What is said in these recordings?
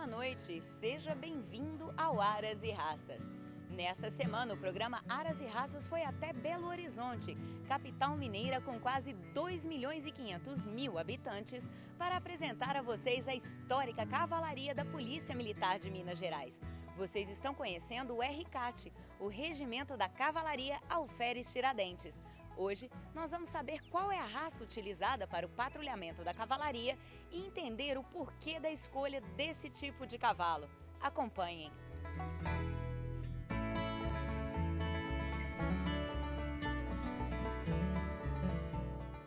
boa noite, seja bem-vindo ao Aras e Raças. Nessa semana, o programa Aras e Raças foi até Belo Horizonte, capital mineira com quase 2.500.000 habitantes, para apresentar a vocês a histórica Cavalaria da Polícia Militar de Minas Gerais. Vocês estão conhecendo o RCAT, o Regimento da Cavalaria Alferes Tiradentes. Hoje, nós vamos saber qual é a raça utilizada para o patrulhamento da cavalaria e entender o porquê da escolha desse tipo de cavalo. Acompanhem!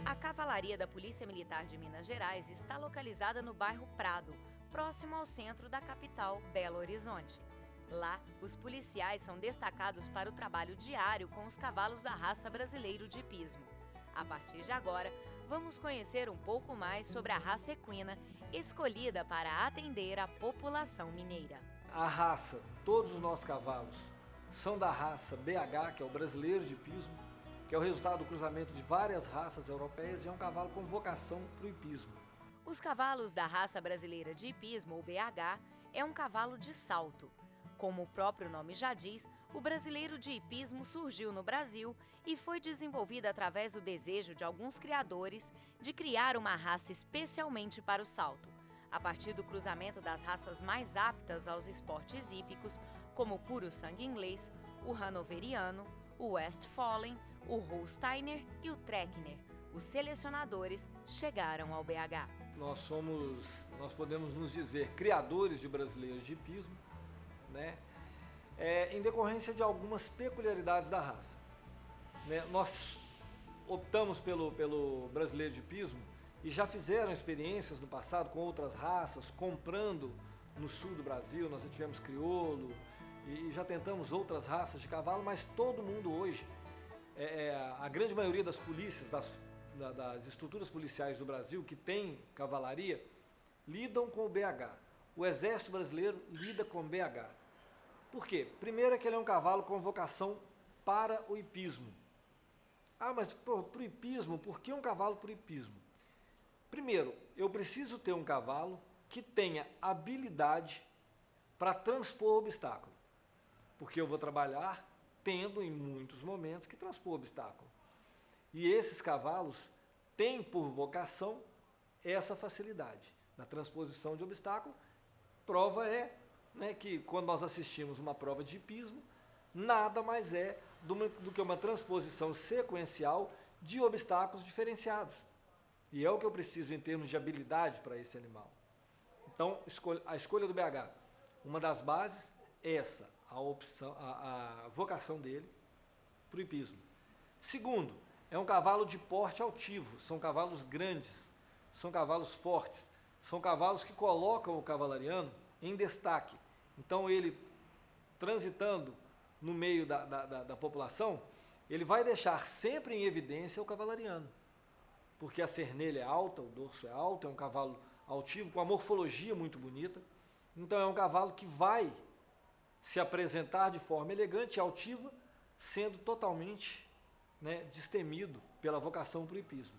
A Cavalaria da Polícia Militar de Minas Gerais está localizada no bairro Prado, próximo ao centro da capital, Belo Horizonte. Lá, os policiais são destacados para o trabalho diário com os cavalos da raça brasileiro de hipismo. A partir de agora, vamos conhecer um pouco mais sobre a raça equina, escolhida para atender a população mineira. A raça, todos os nossos cavalos, são da raça BH, que é o brasileiro de hipismo, que é o resultado do cruzamento de várias raças europeias e é um cavalo com vocação para o hipismo. Os cavalos da raça brasileira de hipismo, ou BH, é um cavalo de salto. Como o próprio nome já diz, o brasileiro de hipismo surgiu no Brasil e foi desenvolvido através do desejo de alguns criadores de criar uma raça especialmente para o salto, a partir do cruzamento das raças mais aptas aos esportes hípicos, como o puro sangue inglês, o hanoveriano, o Westphalen, o Holsteiner e o Trekner. Os selecionadores chegaram ao BH. Nós podemos nos dizer criadores de brasileiros de hipismo, né? Em decorrência de algumas peculiaridades da raça. Nós optamos pelo brasileiro de hipismo e já fizeram experiências no passado com outras raças, comprando no sul do Brasil, nós já tivemos crioulo e já tentamos outras raças de cavalo, mas todo mundo hoje, a grande maioria das polícias, das estruturas policiais do Brasil que tem cavalaria, lidam com o BH. O Exército Brasileiro lida com o BH. Por quê? Primeiro é que ele é um cavalo com vocação para o hipismo. Ah, mas para o hipismo, por que um cavalo para o hipismo? Primeiro, eu preciso ter um cavalo que tenha habilidade para transpor obstáculo. Porque eu vou trabalhar tendo em muitos momentos que transpor obstáculo. E esses cavalos têm por vocação essa facilidade na transposição de obstáculo. Prova é, que quando nós assistimos uma prova de hipismo, nada mais é do que uma transposição sequencial de obstáculos diferenciados. E é o que eu preciso em termos de habilidade para esse animal. Então, a escolha do BH, uma das bases é essa, a vocação dele para o hipismo. Segundo, é um cavalo de porte altivo, são cavalos grandes, são cavalos fortes, são cavalos que colocam o cavalariano em destaque. Então ele, transitando no meio da população, ele vai deixar sempre em evidência o cavalariano. Porque a cernelha é alta, o dorso é alto, é um cavalo altivo, com a morfologia muito bonita. Então é um cavalo que vai se apresentar de forma elegante e altiva, sendo totalmente destemido pela vocação para o hipismo.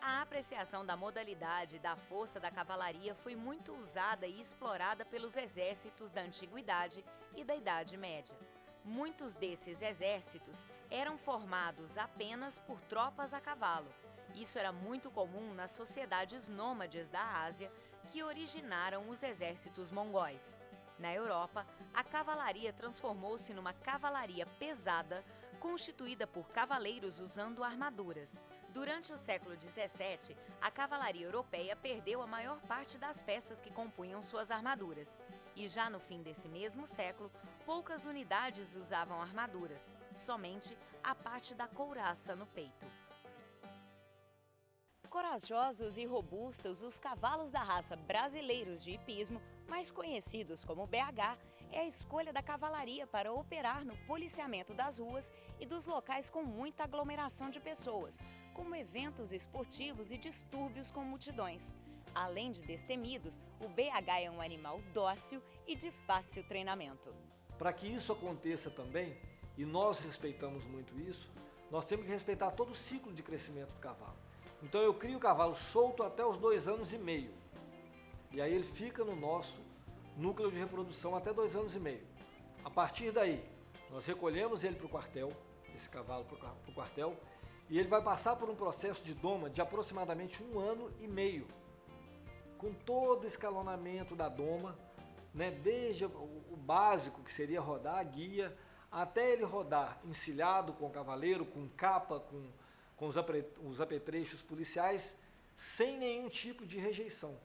A apreciação da modalidade e da força da cavalaria foi muito usada e explorada pelos exércitos da Antiguidade e da Idade Média. Muitos desses exércitos eram formados apenas por tropas a cavalo. Isso era muito comum nas sociedades nômades da Ásia, que originaram os exércitos mongóis. Na Europa, a cavalaria transformou-se numa cavalaria pesada, constituída por cavaleiros usando armaduras. Durante o século XVII, a cavalaria europeia perdeu a maior parte das peças que compunham suas armaduras. E já no fim desse mesmo século, poucas unidades usavam armaduras, somente a parte da couraça no peito. Corajosos e robustos, os cavalos da raça brasileiros de hipismo, mais conhecidos como BH, é a escolha da cavalaria para operar no policiamento das ruas e dos locais com muita aglomeração de pessoas, como eventos esportivos e distúrbios com multidões. Além de destemidos, o BH é um animal dócil e de fácil treinamento. Para que isso aconteça também, e nós respeitamos muito isso, nós temos que respeitar todo o ciclo de crescimento do cavalo. Então eu crio o cavalo solto até os 2 anos e meio. E aí ele fica no nosso núcleo de reprodução até 2 anos e meio. A partir daí, nós recolhemos ele para o quartel, esse cavalo para o quartel, e ele vai passar por um processo de doma de aproximadamente 1 ano e meio, com todo o escalonamento da doma, né, desde o básico, que seria rodar a guia, até ele rodar encilhado com o cavaleiro, com capa, com os apetrechos policiais, sem nenhum tipo de rejeição.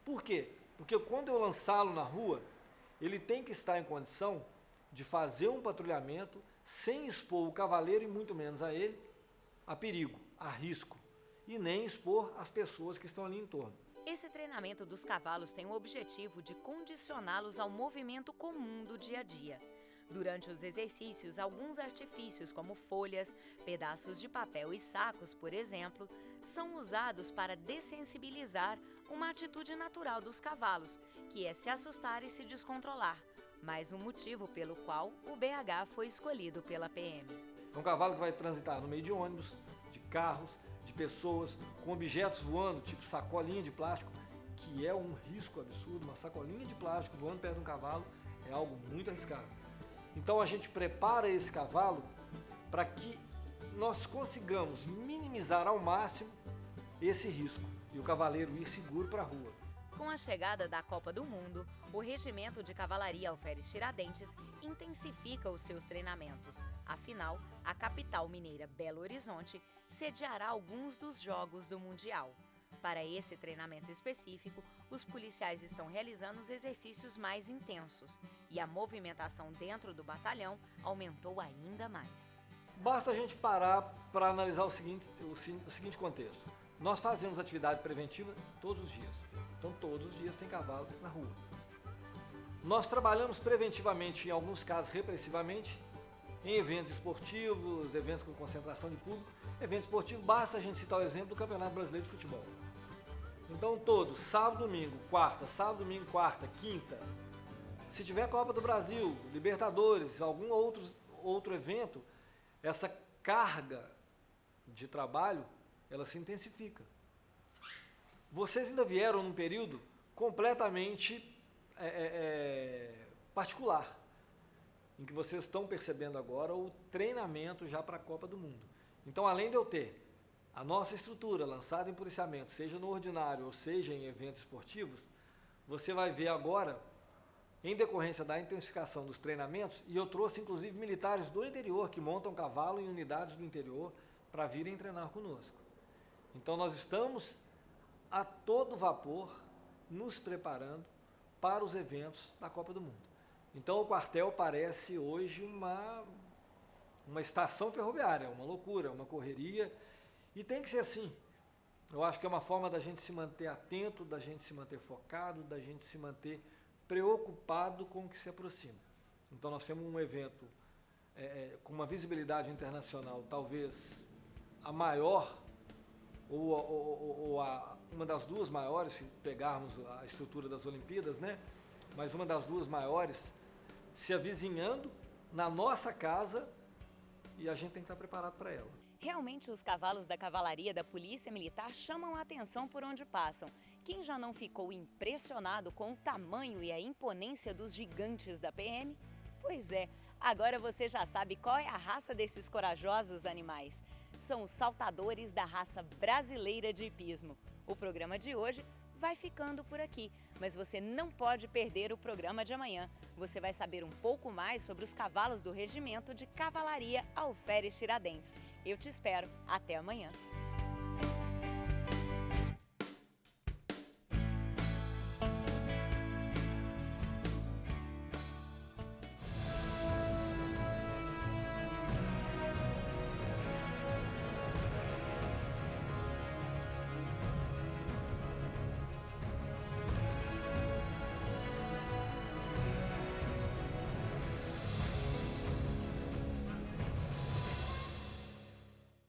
Por quê? Porque quando eu lançá-lo na rua, ele tem que estar em condição de fazer um patrulhamento sem expor o cavaleiro e muito menos a ele a perigo, a risco, e nem expor as pessoas que estão ali em torno. Esse treinamento dos cavalos tem o objetivo de condicioná-los ao movimento comum do dia a dia. Durante os exercícios, alguns artifícios como folhas, pedaços de papel e sacos, por exemplo, são usados para dessensibilizar uma atitude natural dos cavalos, que é se assustar e se descontrolar, mais um motivo pelo qual o BH foi escolhido pela PM. É um cavalo que vai transitar no meio de ônibus, de carros, de pessoas, com objetos voando, tipo sacolinha de plástico, que é um risco absurdo. Uma sacolinha de plástico voando perto de um cavalo é algo muito arriscado. Então a gente prepara esse cavalo para que nós consigamos minimizar ao máximo esse risco e o cavaleiro ir seguro para a rua. Com a chegada da Copa do Mundo, o Regimento de Cavalaria Alferes Tiradentes intensifica os seus treinamentos. Afinal, a capital mineira Belo Horizonte sediará alguns dos Jogos do Mundial. Para esse treinamento específico, os policiais estão realizando os exercícios mais intensos e a movimentação dentro do batalhão aumentou ainda mais. Basta a gente parar para analisar o seguinte contexto. Nós fazemos atividade preventiva todos os dias. Então, todos os dias tem cavalo na rua. Nós trabalhamos preventivamente, em alguns casos repressivamente, em eventos esportivos, eventos com concentração de público. Evento esportivo, basta a gente citar o exemplo do Campeonato Brasileiro de Futebol. Então, todos, sábado, domingo, quarta, sábado, domingo, quarta, quinta. Se tiver Copa do Brasil, Libertadores, algum outro evento, essa carga de trabalho, ela se intensifica. Vocês ainda vieram num período completamente particular, em que vocês estão percebendo agora o treinamento já para a Copa do Mundo. Então, além de eu ter a nossa estrutura lançada em policiamento, seja no ordinário ou seja em eventos esportivos, você vai ver agora, em decorrência da intensificação dos treinamentos, e eu trouxe inclusive militares do interior que montam cavalo em unidades do interior para virem treinar conosco. Então, nós estamos a todo vapor nos preparando para os eventos da Copa do Mundo. Então, o quartel parece hoje uma estação ferroviária, uma loucura, uma correria, e tem que ser assim. Eu acho que é uma forma da gente se manter atento, da gente se manter focado, da gente se manter preocupado com o que se aproxima. Então, nós temos um evento com uma visibilidade internacional, talvez a maior, ou uma das duas maiores, se pegarmos a estrutura das Olimpíadas, né? Mas uma das duas maiores, se avizinhando na nossa casa, e a gente tem que estar preparado para ela. Realmente, os cavalos da cavalaria da Polícia Militar chamam a atenção por onde passam. Quem já não ficou impressionado com o tamanho e a imponência dos gigantes da PM? Pois é, agora você já sabe qual é a raça desses corajosos animais. São os saltadores da raça brasileira de hipismo. O programa de hoje vai ficando por aqui, mas você não pode perder o programa de amanhã. Você vai saber um pouco mais sobre os cavalos do Regimento de Cavalaria Alferes Tiradentes. Eu te espero. Até amanhã.